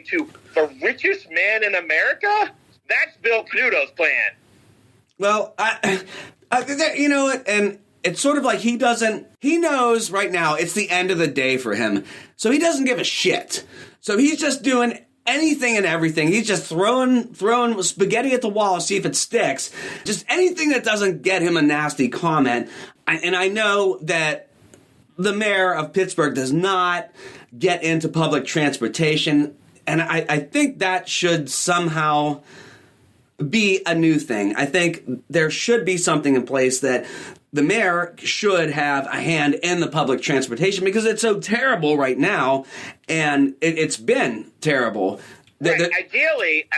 to the richest man in America? That's Bill Canuto's plan. Well, you know what, and it's sort of like he knows right now it's the end of the day for him, so he doesn't give a shit. So he's just doing anything and everything. He's just throwing spaghetti at the wall to see if it sticks. Just anything that doesn't get him a nasty comment. And I know that the mayor of Pittsburgh does not get into public transportation, and I think that should somehow be a new thing. I think there should be something in place that the mayor should have a hand in the public transportation because it's so terrible right now, and it's been terrible. Right. Ideally,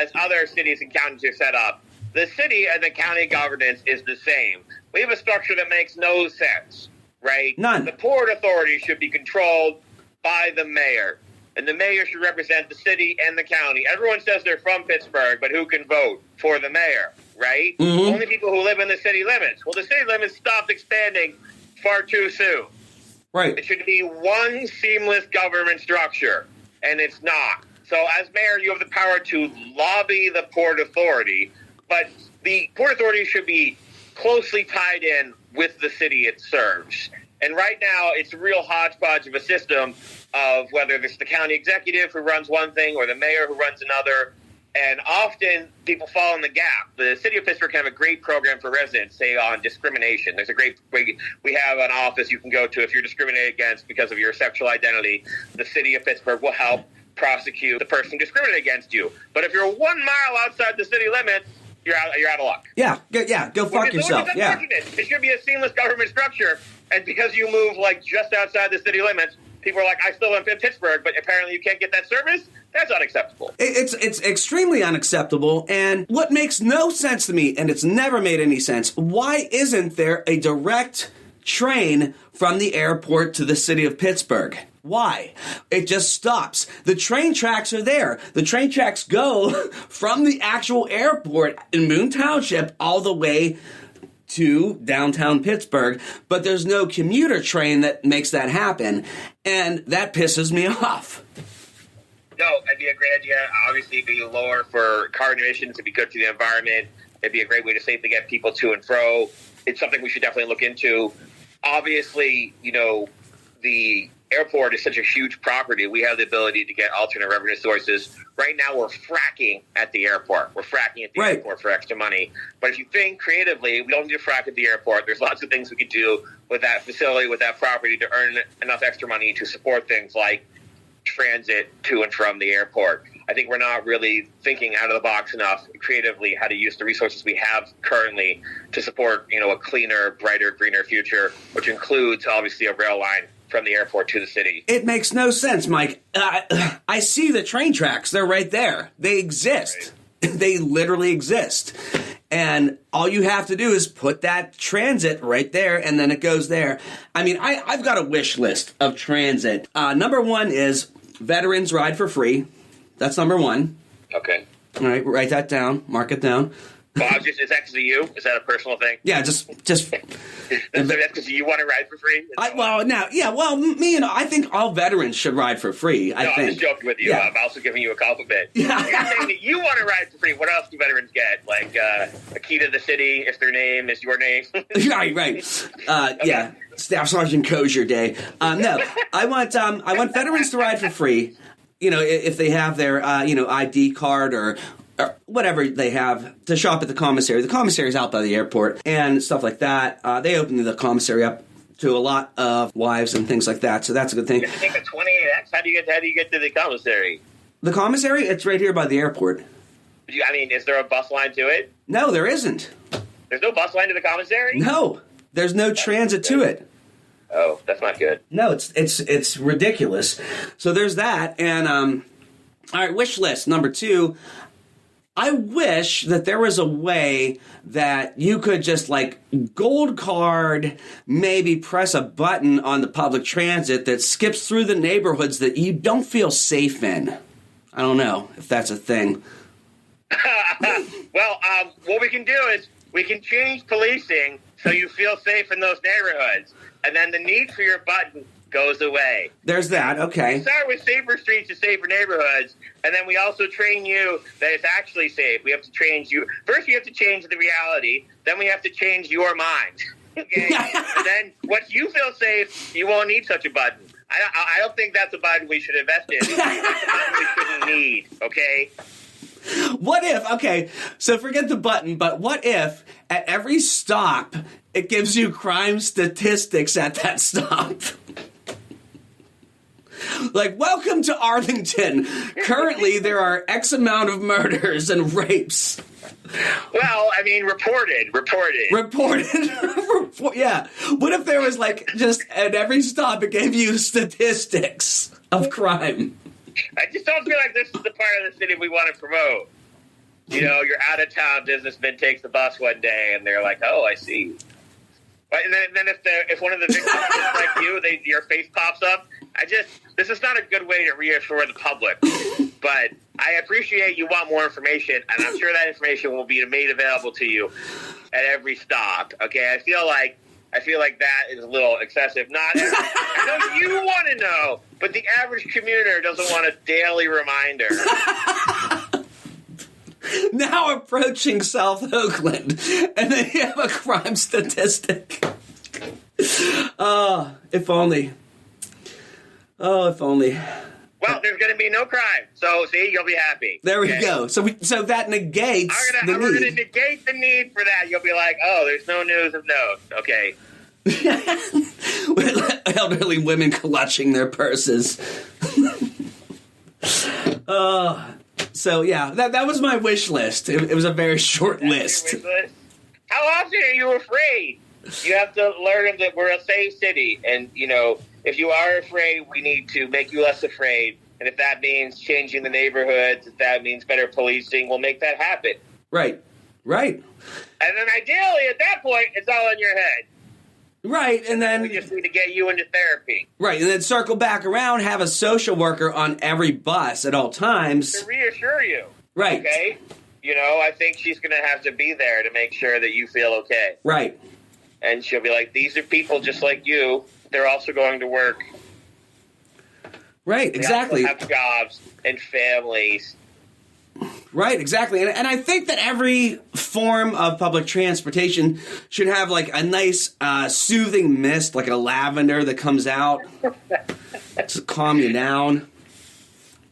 as other cities and counties are set up, the city and the county governance is the same. We have a structure that makes no sense, right? None. The Port Authority should be controlled by the mayor, and the mayor should represent the city and the county. Everyone says they're from Pittsburgh, but who can vote for the mayor, right? Mm-hmm. Only people who live in the city limits. Well, the city limits stopped expanding far too soon. Right. It should be one seamless government structure, and it's not. So as mayor, you have the power to lobby the Port Authority, but the Port Authority should be closely tied in with the city it serves. And right now, it's a real hodgepodge of a system of whether it's the county executive who runs one thing or the mayor who runs another. And often people fall in the gap. The city of Pittsburgh can have a great program for residents, say on discrimination. There's a great way. We have an office you can go to if you're discriminated against because of your sexual identity. The city of Pittsburgh will help prosecute the person discriminated against you. But if you're 1 mile outside the city limits, you're out of luck. Yeah, go fuck yourself. Yeah. It should be a seamless government structure, and because you move like just outside the city limits, people are like, I still live in Pittsburgh, but apparently you can't get that service? That's unacceptable. It's extremely unacceptable, and what makes no sense to me, and it's never made any sense, why isn't there a direct train from the airport to the city of Pittsburgh? Why? It just stops. The train tracks are there. The train tracks go from the actual airport in Moon Township all the way to downtown Pittsburgh, but there's no commuter train that makes that happen, and that pisses me off. No, it'd be a great idea. Obviously, it'd be lower for carbon emissions. It'd be good for the environment. It'd be a great way to safely get people to and fro. It's something we should definitely look into. Obviously, the airport is such a huge property. We have the ability to get alternate revenue sources. Right now, we're fracking at the airport. We're fracking at the airport for extra money. But if you think creatively, we don't need to frack at the airport. There's lots of things we could do with that facility, with that property, to earn enough extra money to support things like transit to and from the airport. I think we're not really thinking out of the box enough creatively how to use the resources we have currently to support, a cleaner, brighter, greener future, which includes obviously a rail line from the airport to the city. It makes no sense, Mike. I see the train tracks. They're right there. They exist. Right. They literally exist. And all you have to do is put that transit right there, and then it goes there. I mean, I've got a wish list of transit. Number one is veterans ride for free. That's number one. Okay. All right, write that down. Mark it down. Well, is that because of you? Is that a personal thing? Yeah, just. That's because you want to ride for free? Me and I think all veterans should ride for free. I'm just joking with you. Yeah. I'm also giving you a compliment. Yeah. You're saying that you want to ride for free. What else do veterans get? Like a key to the city if their name is your name? Right. Okay. Yeah. Staff Sergeant Kosher Day. No, I want veterans to ride for free. If they have their ID card or whatever they have to shop at the commissary. The commissary is out by the airport and stuff like that. They open the commissary up to a lot of wives and things like that, so that's a good thing. If you take a 28X, how do you get to the commissary? The commissary? It's right here by the airport. Is there a bus line to it? No, there isn't. There's no bus line to the commissary? No, there's no transit to it. Oh, that's not good. No, it's ridiculous. So there's that, and all right, wish list number 2. I wish that there was a way that you could just gold card, maybe press a button on the public transit that skips through the neighborhoods that you don't feel safe in. I don't know if that's a thing. Well, what we can do is we can change policing so you feel safe in those neighborhoods. And then the need for your button goes away. There's that. Okay. We start with safer streets and safer neighborhoods, and then we also train you that it's actually safe. We have to change you. First, we have to change the reality. Then we have to change your mind. Okay? And then once you feel safe, you won't need such a button. I don't think that's a button we should invest in. That's a button we shouldn't need, okay? What if, okay, so forget the button, but what if at every stop it gives you crime statistics at that stop? Like, welcome to Arlington. Currently, there are X amount of murders and rapes. Well, I mean, reported. Yeah. What if there was, like, just at every stop it gave you statistics of crime? I just don't feel like this is the part of the city we want to promote. You know, your out-of-town businessman takes the bus one day, and they're like, oh, I see. But, and then if one of the victims is like you, your face pops up. This is not a good way to reassure the public. But I appreciate you want more information, and I'm sure that information will be made available to you at every stop. Okay, I feel like that is a little excessive. I know you want to know, but the average commuter doesn't want a daily reminder. Now approaching South Oakland, and then you have a crime statistic. If only. Oh, if only. Well, there's going to be no crime, so see, you'll be happy. There we go. So that negates the need. We're going to negate the need for that. You'll be like, oh, there's no news of note. Okay. With elderly women clutching their purses. So yeah, that was my wish list. It was a very short list. How often are you afraid? You have to learn that we're a safe city, and you know, if you are afraid, we need to make you less afraid. And if that means changing the neighborhoods, if that means better policing, we'll make that happen. Right. And then ideally, at that point, it's all in your head. Right, and then we just need to get you into therapy. Right, and then circle back around, have a social worker on every bus at all times. To reassure you. Right. Okay? You know, I think she's going to have to be there to make sure that you feel okay. Right. And she'll be like, these are people just like you. They're also going to work. Right, exactly. They also have jobs and families. Right, exactly. And I think that every form of public transportation should have, like, a nice soothing mist, like a lavender that comes out to calm you down.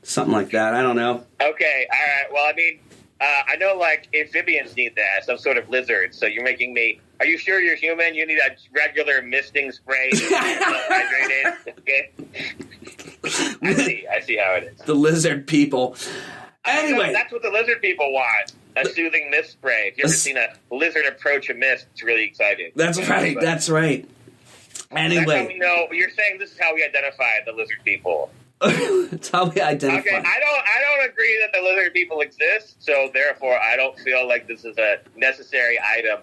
Something like that. I don't know. Okay, all right. Well, I mean, I know, like, amphibians need that, some sort of lizard. So you're making me... Are you sure you're human? You need a regular misting spray to keep hydrated. Okay? I see how it is. The lizard people. Anyway. That's what the lizard people want. A soothing mist spray. If you've ever seen a lizard approach a mist, it's really exciting. That's right. That's right. Anyway. That's how we know. You're saying this is how we identify the lizard people. That's how we identify. Okay, I don't agree that the lizard people exist, so therefore I don't feel like this is a necessary item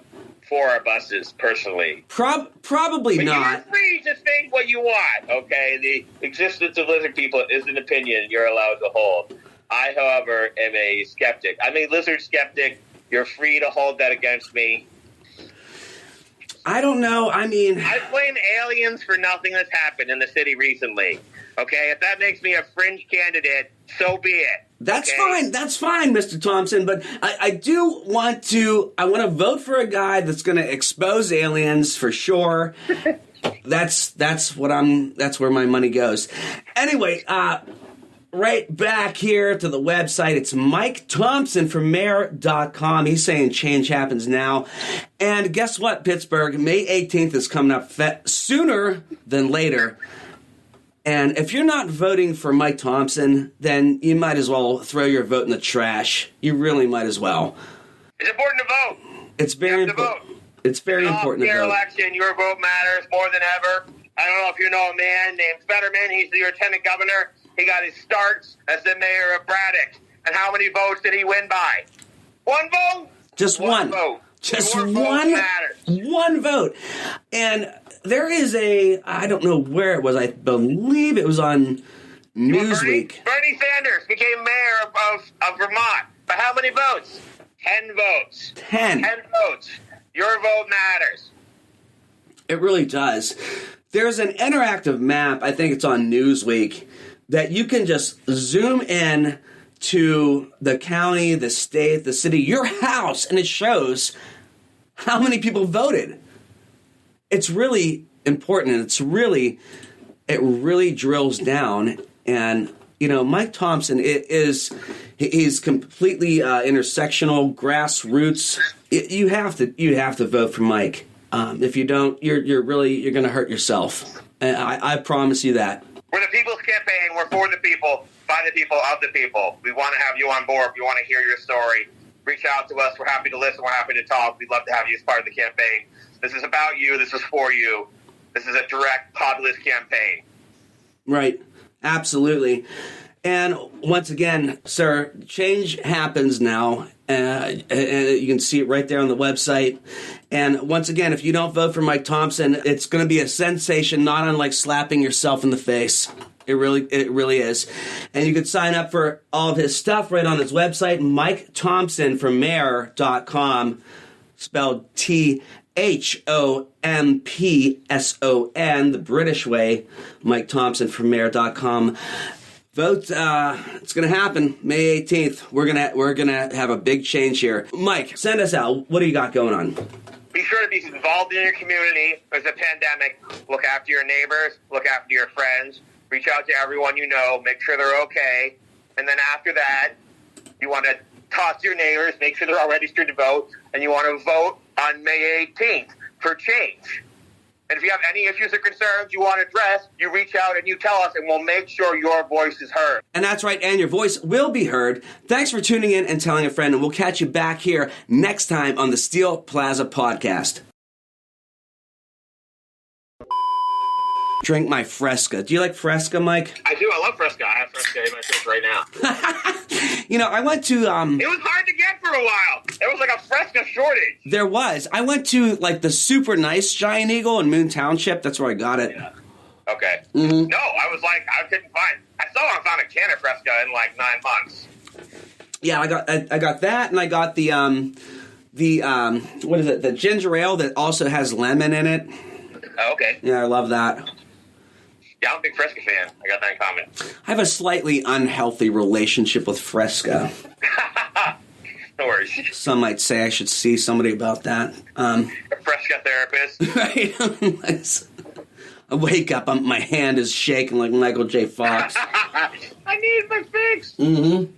for our buses, personally. Probably but not. You're free to think what you want, okay? The existence of lizard people is an opinion you're allowed to hold. I, however, am a skeptic. I'm a lizard skeptic. You're free to hold that against me. I don't know. I mean... I blame aliens for nothing that's happened in the city recently. Okay? If that makes me a fringe candidate, so be it. That's fine. That's fine, Mr. Thompson. But I do want to... I want to vote for a guy that's going to expose aliens for sure. That's where my money goes. Anyway, right back here to the website. It's Mike Thompson from Mayor.com. He's saying change happens now. And guess what, Pittsburgh? May 18th is coming up sooner than later. And if you're not voting for Mike Thompson, then you might as well throw your vote in the trash. You really might as well. It's important to vote. It's very important. It's very important to vote. Election, your vote matters more than ever. I don't know if you know a man named Fetterman. He's the lieutenant governor. He got his starts as the mayor of Braddock. And how many votes did he win by? One vote? Just one. Vote. Just your one. Vote matters. One vote. And there is I don't know where it was. I believe it was on Newsweek. Bernie Sanders became mayor of Vermont. By how many votes? 10 votes. 10 votes. Your vote matters. It really does. There's an interactive map, I think it's on Newsweek, that you can just zoom in to the county, the state, the city, your house, and it shows how many people voted. It's really important, and it really drills down. And, you know, Mike Thompson he's completely intersectional, grassroots. You have to vote for Mike. If you don't, you're going to hurt yourself. And I promise you that. We're the people's campaign. We're for the people, by the people, of the people. We want to have you on board. We want to hear your story. Reach out to us. We're happy to listen. We're happy to talk. We'd love to have you as part of the campaign. This is about you. This is for you. This is a direct populist campaign. Right. Absolutely. And once again, sir, change happens now. And you can see it right there on the website. And once again, if you don't vote for Mike Thompson, it's going to be a sensation, not unlike slapping yourself in the face. It really is. And you can sign up for all of his stuff right on his website, Mike Thompson from Mayor.com, spelled THOMPSON, the British way, Mike Thompson from Mayor.com. Vote, it's going to happen May 18th. We're going to have a big change here. Mike, send us out. What do you got going on? Be sure to be involved in your community. There's a pandemic. Look after your neighbors. Look after your friends. Reach out to everyone you know. Make sure they're okay. And then after that, you want to talk to your neighbors. Make sure they're all registered to vote. And you want to vote on May 18th for change. And if you have any issues or concerns you want addressed, you reach out and you tell us, and we'll make sure your voice is heard. And that's right, and your voice will be heard. Thanks for tuning in and telling a friend, and we'll catch you back here next time on the Steel Plaza Podcast. Drink my Fresca. Do you like Fresca, Mike? I do. I love Fresca. I have Fresca in my fridge right now. You know, I went to... It was hard to get for a while. There was like a Fresca shortage. There was. I went to like the super nice Giant Eagle in Moon Township. That's where I got it. Yeah. Okay. Mm-hmm. No, I couldn't find... I found a can of Fresca in like 9 months. Yeah, I got that, and I got the what is it? The ginger ale that also has lemon in it. Oh, okay. Yeah, I love that. Yeah, I'm a big Fresca fan. I got that in common. I have a slightly unhealthy relationship with Fresca. No worries. Some might say I should see somebody about that. A Fresca therapist. Right? I wake up, my hand is shaking like Michael J. Fox. I need my fix. Mm-hmm.